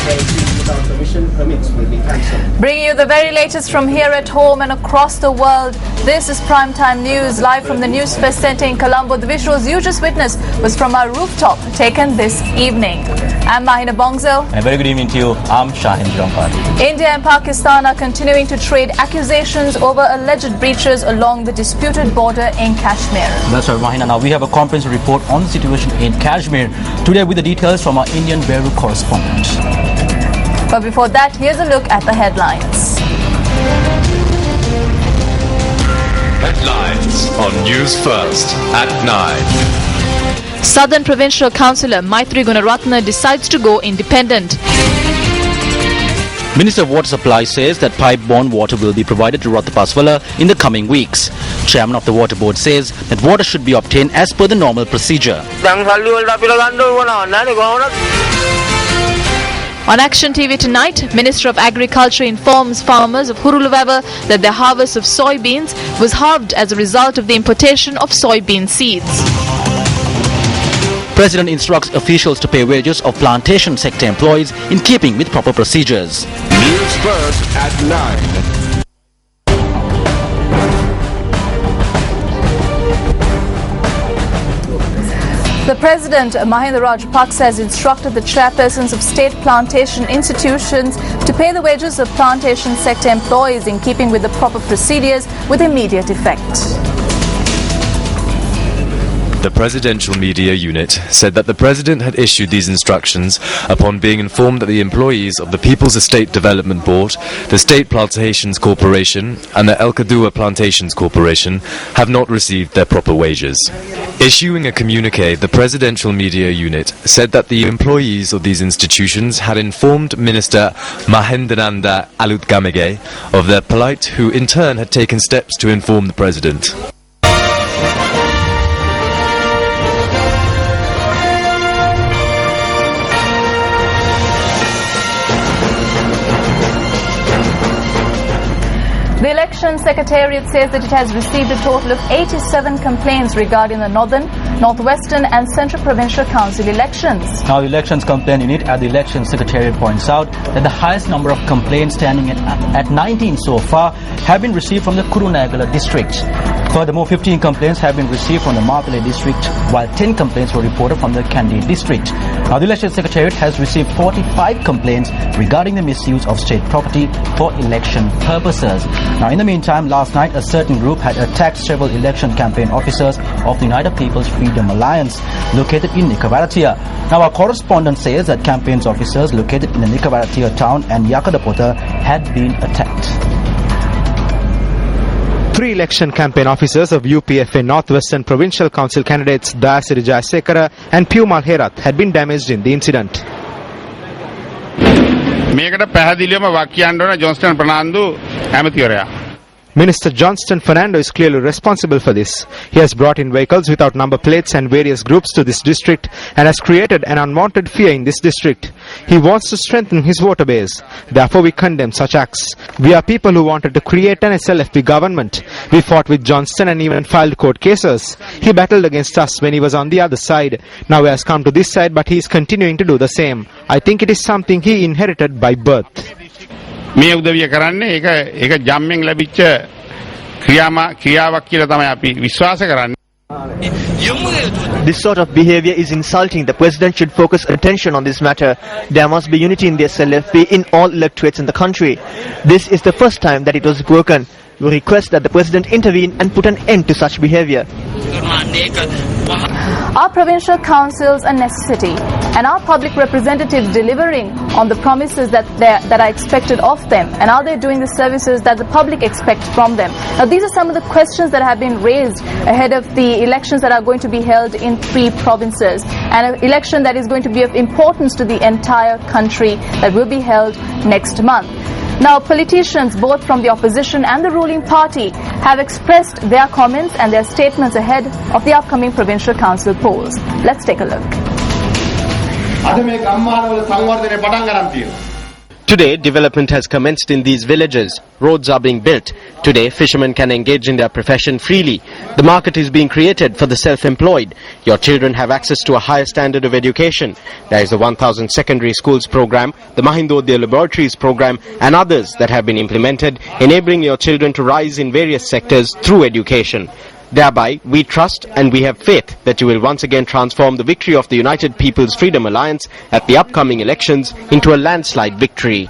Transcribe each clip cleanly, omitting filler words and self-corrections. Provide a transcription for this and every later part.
operations without permission permits will be cancelled. Bringing you the very latest from here at home and across the world. This is Primetime News, live from the News Fest Centre in Colombo. The visuals you just witnessed was from our rooftop, taken this evening. I'm Mahina Bongzel. And a very good evening to you. I'm Shahin Jampar. India and Pakistan are continuing to trade accusations over alleged breaches along the disputed border in Kashmir. That's right, Mahina. Now we have a comprehensive report on the situation in Kashmir today with the details from our Indian Bureau correspondent. But before that, here's a look at the headlines. Headlines on News First at 9. Southern Provincial Councillor Maitri Gunaratna decides to go independent. Minister of Water Supply says that pipe-borne water will be provided to Ratapaswala in the coming weeks. Chairman of the Water Board says that water should be obtained as per the normal procedure. On Action TV tonight, Minister of Agriculture informs farmers of Huruluvava that their harvest of soybeans was halved as a result of the importation of soybean seeds. President instructs officials to pay wages of plantation sector employees in keeping with proper procedures. News First at 9. The President, Mahinda Rajapaksa, has instructed the chairpersons of state plantation institutions to pay the wages of plantation sector employees in keeping with the proper procedures with immediate effect. The Presidential Media Unit said that the President had issued these instructions upon being informed that the employees of the People's Estate Development Board, the State Plantations Corporation and the El Kadua Plantations Corporation have not received their proper wages. Issuing a communique, the Presidential Media Unit said that the employees of these institutions had informed Minister Mahendananda Alutgamage of their plight, who in turn had taken steps to inform the President. The Election Secretariat says that it has received a total of 87 complaints regarding the Northern, Northwestern and Central Provincial Council elections. Now the Elections Complaint Unit at the Election Secretariat points out that the highest number of complaints, standing at 19 so far, have been received from the Kurunegala district. Furthermore, 15 complaints have been received from the Mapele district, while 10 complaints were reported from the Kandy district. Now the Election Secretariat has received 45 complaints regarding the misuse of state property for election purposes. Now in the meantime, last night a certain group had attacked several election campaign officers of the United People's Freedom Alliance located in Nikavaratia. Now our correspondent says that campaign officers located in the Nikavaratia town and Yakadapota had been attacked. 3 election campaign officers of UPFA Northwestern Provincial Council candidates Dayasiri Jayasekara and Piyumal Herath had been damaged in the incident. Minister Johnston Fernando is clearly responsible for this. He has brought in vehicles without number plates and various groups to this district and has created an unwanted fear in this district. He wants to strengthen his voter base. Therefore, we condemn such acts. We are people who wanted to create an SLFP government. We fought with Johnston and even filed court cases. He battled against us when he was on the other side. Now he has come to this side, but he is continuing to do the same. I think it is something he inherited by birth. මේ උදවිය කරන්නේ ඒක ජම්මෙන් ලැබිච්ච ක්‍රියාවක් කියලා තමයි අපි විශ්වාස කරන්නේ. This sort of behavior is insulting. The President should focus attention on this matter. There must be unity in the SLFP in all electorates in the country. This is the first time that it was broken. We request that the President intervene and put an end to such behavior. Are provincial councils a necessity? And are public representatives delivering on the promises that are expected of them? And are they doing the services that the public expects from them? Now, these are some of the questions that have been raised ahead of the elections that are going to be held in 3 provinces. And an election that is going to be of importance to the entire country that will be held next month. Now, politicians both from the opposition and the ruling party have expressed their comments and their statements ahead of the upcoming provincial council polls. Let's take a look. Today, development has commenced in these villages. Roads are being built. Today, fishermen can engage in their profession freely. The market is being created for the self-employed. Your children have access to a higher standard of education. There is the 1000 secondary schools program, the Mahindodaya laboratories program, and others that have been implemented, enabling your children to rise in various sectors through education. Thereby, we trust and we have faith that you will once again transform the victory of the United People's Freedom Alliance at the upcoming elections into a landslide victory.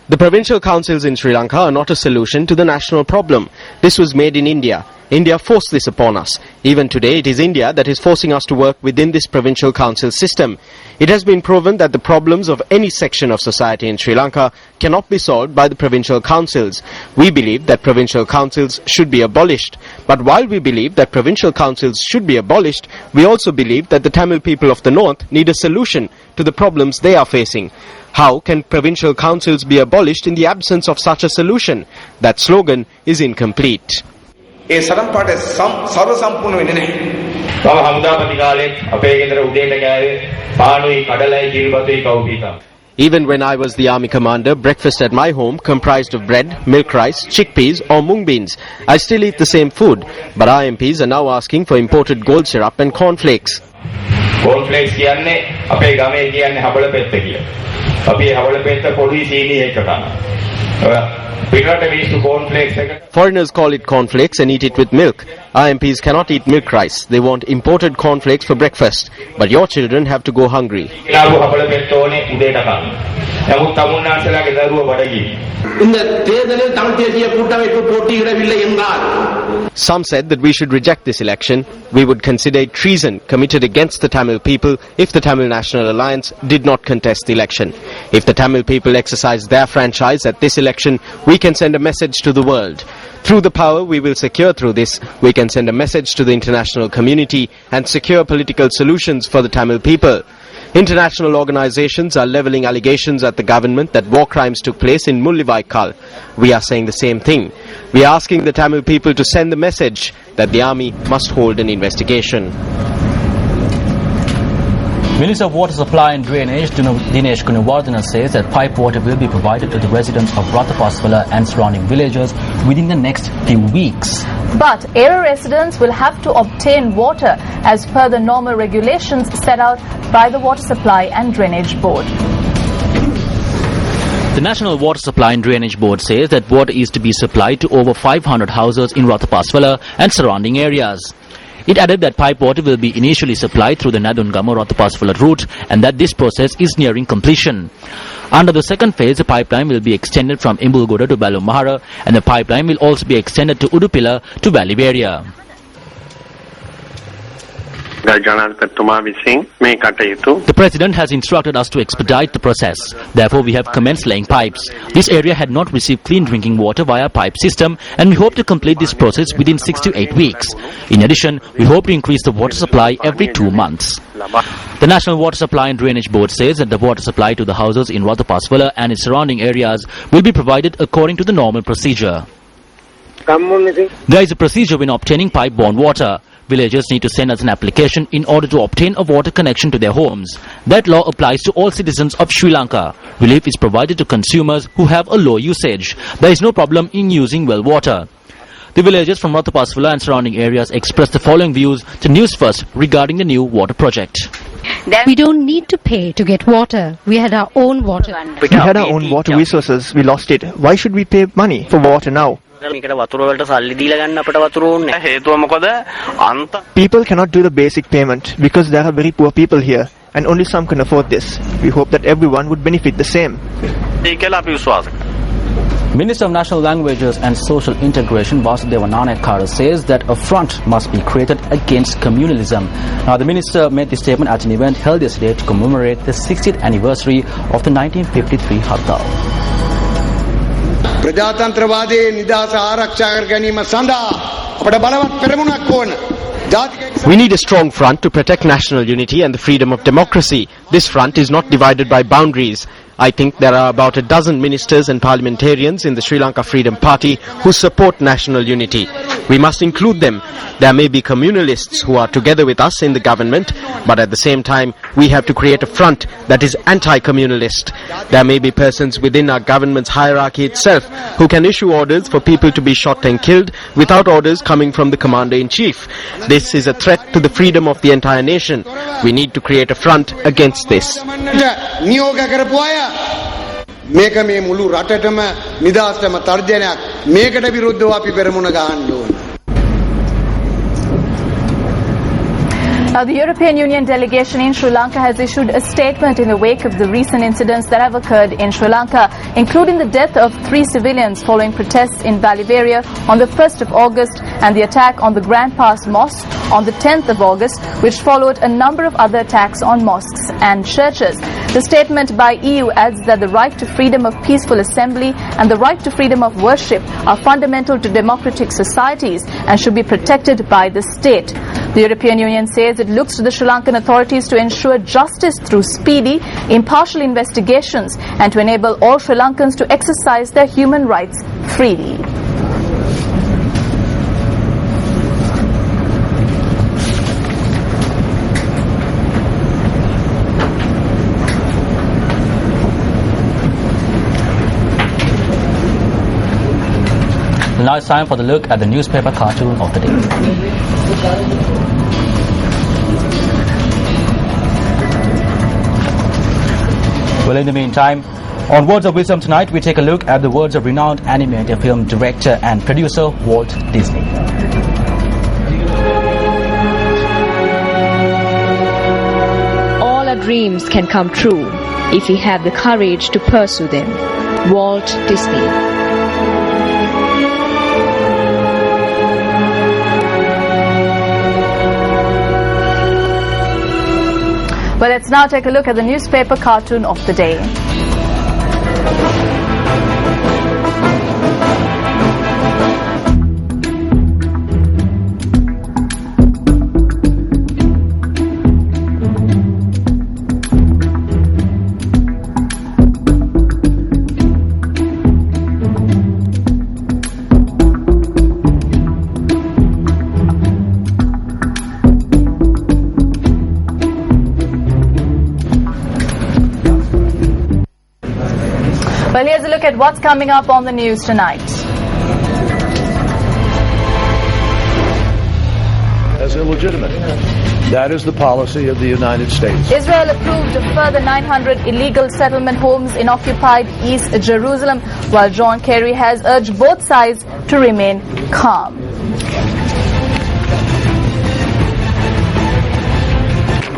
The provincial councils in Sri Lanka are not a solution to the national problem. This was made in India. India forced this upon us. Even today, it is India that is forcing us to work within this provincial council system. It has been proven that the problems of any section of society in Sri Lanka cannot be solved by the provincial councils. We believe that provincial councils should be abolished. But while we believe that provincial councils should be abolished, we also believe that the Tamil people of the north need a solution to the problems they are facing. How can provincial councils be abolished in the absence of such a solution? That slogan is incomplete. Even when I was the army commander, breakfast at my home comprised of bread, milk rice, chickpeas or mung beans. I still eat the same food, but our MPs are now asking for imported gold syrup and cornflakes. Cornflakes කියන්නේ අපේ ගමේ කියන්නේ හබල පෙත්ත කියලා. අපි හබල පෙත්ත පොඩි සීනි එක ගන්නවා. Foreigners call it cornflakes and eat it with milk. Our MPs cannot eat milk rice. They want imported cornflakes for breakfast. But your children have to go hungry. Some said that we should reject this election. We would consider it treason committed against the Tamil people if the Tamil National Alliance did not contest the election. If the Tamil people exercise their franchise at this election, we can send a message to the world. Through the power we will secure through this, we can send a message to the international community and secure political solutions for the Tamil people. International organizations are levelling allegations at the government that war crimes took place in Mullivaikkal. We are saying the same thing. We are asking the Tamil people to send the message that the army must hold an investigation. Minister of Water Supply and Drainage Dinesh Gunawardena says that pipe water will be provided to the residents of Ratapaswala and surrounding villages within the next few weeks. But area residents will have to obtain water as per the normal regulations set out by the Water Supply and Drainage Board. The National Water Supply and Drainage Board says that water is to be supplied to over 500 houses in Ratapaswala and surrounding areas. It added that pipe water will be initially supplied through the Nadungama-Ratapaswala route and that this process is nearing completion. Under the second phase, the pipeline will be extended from Imbulgoda to Balumahara and the pipeline will also be extended to Udupila to Valley-Area. The President has instructed us to expedite the process. Therefore, we have commenced laying pipes. This area had not received clean drinking water via pipe system and we hope to complete this process within 6 to 8 weeks. In addition, we hope to increase the water supply every 2 months. The National Water Supply and Drainage Board says that the water supply to the houses in Ratapaswala and its surrounding areas will be provided according to the normal procedure. There is a procedure when obtaining pipe-borne water. Villagers need to send us an application in order to obtain a water connection to their homes. That law applies to all citizens of Sri Lanka. Relief is provided to consumers who have a low usage. There is no problem in using well water. The villagers from Ratapaswala and surrounding areas expressed the following views to News First regarding the new water project. We don't need to pay to get water. We had our own water. We had our own water resources. We lost it. Why should we pay money for water now? People cannot do the basic payment because there are very poor people here and only some can afford this. We hope that everyone would benefit the same. Minister of National Languages and Social Integration Vasudeva Nanekkara says that a front must be created against communalism. Now, the minister made this statement at an event held yesterday to commemorate the 60th anniversary of the 1953 Hartal. We need a strong front to protect national unity and the freedom of democracy. This front is not divided by boundaries. I think there are about a dozen ministers and parliamentarians in the Sri Lanka Freedom Party who support national unity. We must include them. There may be communalists who are together with us in the government, but at the same time, we have to create a front that is anti-communalist. There may be persons within our government's hierarchy itself who can issue orders for people to be shot and killed without orders coming from the commander-in-chief. This is a threat to the freedom of the entire nation. We need to create a front against this. මේක මේ මුළු රටටම නිදහස්ටම තර්ජනයක් මේකට විරුද්ධව අපි පෙරමුණ ගහන්න ඕන. Now, the European Union delegation in Sri Lanka has issued a statement in the wake of the recent incidents that have occurred in Sri Lanka, including the death of 3 civilians following protests in Valiveria on the 1st of August and the attack on the Grand Pass Mosque on the 10th of August, which followed a number of other attacks on mosques and churches. The statement by EU adds that the right to freedom of peaceful assembly and the right to freedom of worship are fundamental to democratic societies and should be protected by the state. The European Union says it looks to the Sri Lankan authorities to ensure justice through speedy, impartial investigations and to enable all Sri Lankans to exercise their human rights freely. Now it's time for the look at the newspaper cartoon of the day. Well, in the meantime, on Words of Wisdom tonight, we take a look at the words of renowned animated film director and producer Walt Disney. All our dreams can come true if we have the courage to pursue them. Walt Disney. Well, let's now take a look at the newspaper cartoon of the day. Well, here's a look at what's coming up on the news tonight. As illegitimate. That is the policy of the United States. Israel approved a further 900 illegal settlement homes in occupied East Jerusalem, while John Kerry has urged both sides to remain calm.